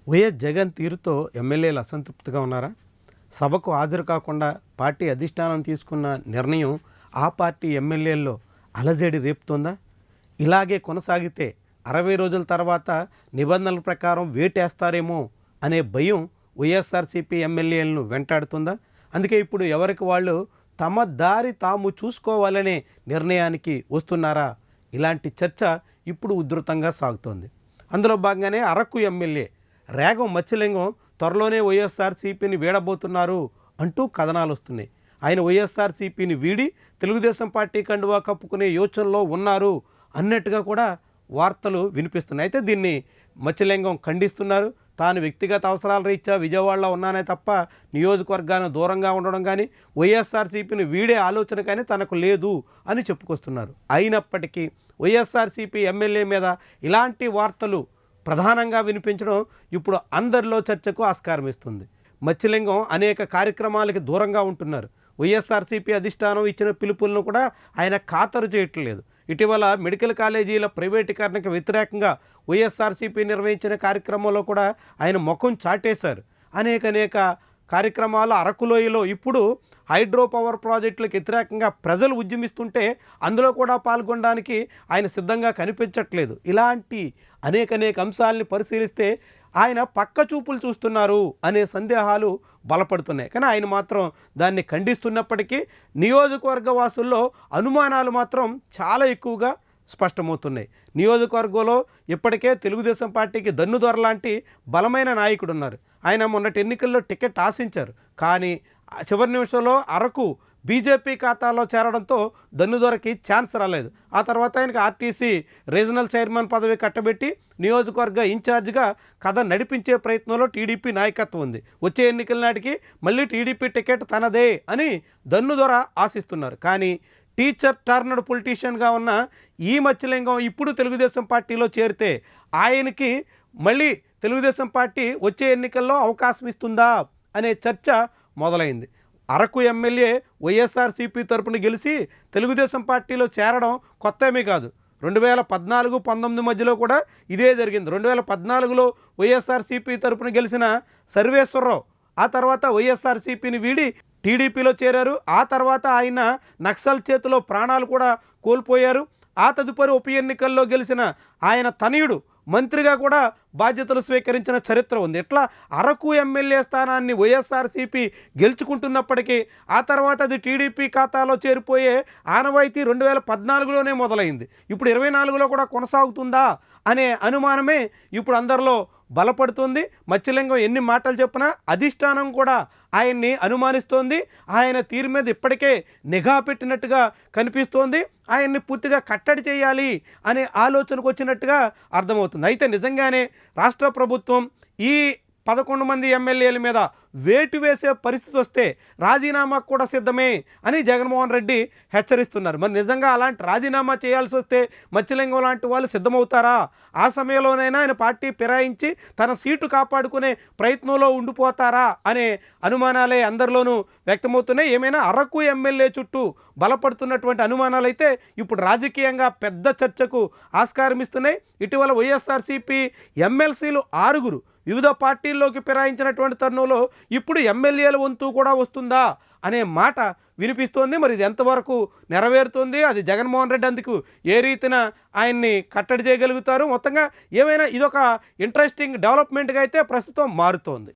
YS Jagan తీరుతో ఎమ్మెల్యేలు అసంతృప్తిగా ఉన్నారా? సభకు హాజరు కాకుండా పార్టీ అధిష్టానం తీసుకున్న నిర్ణయం ఆ పార్టీ ఎమ్మెల్యేల్లో అలజడి రేపుతోందా? ఇలాగే కొనసాగితే 60 రోజుల తర్వాత నిబంధనల ప్రకారం వేటేస్తారేమో అనే భయం వైఎస్ఆర్సీపీ ఎమ్మెల్యేలను వెంటాడుతుందా? అందుకే ఇప్పుడు ఎవరికి వాళ్ళు తమ దారి తాము చూసుకోవాలనే నిర్ణయానికి వస్తున్నారా? ఇలాంటి చర్చ ఇప్పుడు ఉధృతంగా సాగుతోంది. అందులో భాగంగానే అరకు ఎమ్మెల్యే రేగం మత్స్యలింగం త్వరలోనే వైఎస్ఆర్సీపీని వీడబోతున్నారు అంటూ కథనాలు వస్తున్నాయి. ఆయన వైఎస్ఆర్సీపీని వీడి తెలుగుదేశం పార్టీ కండువా కప్పుకునే యోచనలో ఉన్నారు అన్నట్టుగా కూడా వార్తలు వినిపిస్తున్నాయి. అయితే దీన్ని మత్స్యలింగం ఖండిస్తున్నారు. తాను వ్యక్తిగత అవసరాల రీత్యా విజయవాడలో ఉన్నానే తప్ప నియోజకవర్గాన్ని దూరంగా ఉండడం కానీ వైఎస్ఆర్సీపీని వీడే ఆలోచన కానీ తనకు లేదు అని చెప్పుకొస్తున్నారు. అయినప్పటికీ వైఎస్ఆర్సీపీ ఎమ్మెల్యే మీద ఇలాంటి వార్తలు ప్రధానంగా వినిపించడం ఇప్పుడు అందరిలో చర్చకు ఆస్కారం ఇస్తుంది. మత్స్యలింగం అనేక కార్యక్రమాలకి దూరంగా ఉంటున్నారు. వైఎస్ఆర్సీపీ అధిష్టానం ఇచ్చిన పిలుపులను కూడా ఆయన ఖాతరు చేయట్లేదు. ఇటీవల మెడికల్ కాలేజీల ప్రైవేటీకరణకు వ్యతిరేకంగా వైఎస్ఆర్సీపీ నిర్వహించిన కార్యక్రమంలో కూడా ఆయన ముఖం చాటేశారు. అనేక కార్యక్రమాలు అరకులోయలో ఇప్పుడు హైడ్రో పవర్ ప్రాజెక్టులకు వ్యతిరేకంగా ప్రజలు ఉద్యమిస్తుంటే అందులో కూడా పాల్గొనడానికి ఆయన సిద్ధంగా కనిపించట్లేదు. ఇలాంటి అనేక అంశాలని పరిశీలిస్తే ఆయన పక్క చూపులు చూస్తున్నారు అనే సందేహాలు బలపడుతున్నాయి. కానీ ఆయన మాత్రం దాన్ని ఖండిస్తున్నప్పటికీ నియోజకవర్గ వాసుల్లో అనుమానాలు మాత్రం చాలా ఎక్కువగా స్పష్టమవుతున్నాయి. నియోజకవర్గంలో ఇప్పటికే తెలుగుదేశం పార్టీకి దన్నుదొర లాంటి బలమైన నాయకుడు ఉన్నారు. ఆయన మొన్నటి ఎన్నికల్లో టికెట్ ఆశించారు. కానీ చివరి నిమిషంలో అరకు బీజేపీ ఖాతాలో చేరడంతో దన్నుదొరకి ఛాన్స్ రాలేదు. ఆ తర్వాత ఆయనకి ఆర్టీసీ రీజనల్ చైర్మన్ పదవి కట్టబెట్టి నియోజకవర్గ ఇన్ఛార్జిగా కథ నడిపించే ప్రయత్నంలో టీడీపీ నాయకత్వం ఉంది. వచ్చే ఎన్నికల నాటికి మళ్ళీ టీడీపీ టికెట్ తనదే అని దన్నుదొర ఆశిస్తున్నారు. కానీ టీచర్ టర్నడ్ పొలిటీషియన్గా ఉన్న ఈ మత్స్యలింగం ఇప్పుడు తెలుగుదేశం పార్టీలో చేరితే ఆయనకి మళ్ళీ తెలుగుదేశం పార్టీ వచ్చే ఎన్నికల్లో అవకాశం ఇస్తుందా అనే చర్చ మొదలైంది. అరకు ఎమ్మెల్యే వైఎస్ఆర్సీపీ తరపున గెలిచి తెలుగుదేశం పార్టీలో చేరడం కొత్త ఏమీ కాదు. 2014-19 మధ్యలో కూడా ఇదే జరిగింది. 2014లో వైఎస్ఆర్సీపీ తరపున గెలిచిన సర్వేశ్వరరావు ఆ తర్వాత వైఎస్ఆర్సీపీని వీడి టీడీపీలో చేరారు. ఆ తర్వాత ఆయన నక్సల్ చేతిలో ప్రాణాలు కూడా కోల్పోయారు. ఆ తదుపరి ఉప ఎన్నికల్లో గెలిచిన ఆయన తనయుడు మంత్రిగా కూడా బాధ్యతలు స్వీకరించిన చరిత్ర ఉంది. ఇట్లా అరకు ఎమ్మెల్యే స్థానాన్ని వైఎస్ఆర్సీపీ గెలుచుకుంటున్నప్పటికీ ఆ తర్వాత అది టీడీపీ ఖాతాలో చేరిపోయే ఆనవాయితీ 2014లోనే మొదలైంది. ఇప్పుడు 24లో కూడా కొనసాగుతుందా అనే అనుమానమే ఇప్పుడు అందరిలో బలపడుతుంది. మత్స్యలింగం ఎన్ని మాటలు చెప్పినా అధిష్టానం కూడా ఆయన్ని అనుమానిస్తోంది. ఆయన తీరు మీద ఇప్పటికే నిఘా పెట్టినట్టుగా కనిపిస్తోంది. ఆయన్ని పూర్తిగా కట్టడి చేయాలి అనే ఆలోచనకు వచ్చినట్టుగా అర్థమవుతుంది. అయితే నిజంగానే రాష్ట్ర ప్రభుత్వం ఈ 11 మంది ఎమ్మెల్యేల మీద వేటు వేసే పరిస్థితి వస్తే రాజీనామాకు కూడా సిద్ధమే అని జగన్మోహన్ రెడ్డి హెచ్చరిస్తున్నారు. మరి నిజంగా అలాంటి రాజీనామా చేయాల్సి వస్తే మత్స్యలింగం లాంటి వాళ్ళు సిద్ధమవుతారా? ఆ సమయంలోనైనా ఆయన పార్టీ ఫిరాయించి తన సీటు కాపాడుకునే ప్రయత్నంలో ఉండిపోతారా అనే అనుమానాలే అందరిలోనూ వ్యక్తమవుతున్నాయి. ఏమైనా అరకు ఎమ్మెల్యే చుట్టూ బలపడుతున్నటువంటి అనుమానాలు అయితే ఇప్పుడు రాజకీయంగా పెద్ద చర్చకు ఆస్కారం ఇస్తున్నాయి. ఇటీవల వైఎస్ఆర్సీపీ ఎమ్మెల్సీలు 6 వివిధ పార్టీల్లోకి ఫిరాయించినటువంటి తరుణంలో ఇప్పుడు ఎమ్మెల్యేల వంతు కూడా వస్తుందా అనే మాట వినిపిస్తోంది. మరి ఇది ఎంతవరకు నెరవేరుతుంది? అది జగన్మోహన్ రెడ్డి అందుకు ఏ రీతిన ఆయన్ని కట్టడి చేయగలుగుతారు? మొత్తంగా ఏమైనా ఇదొక ఇంట్రెస్టింగ్ డెవలప్మెంట్గా అయితే ప్రస్తుతం మారుతోంది.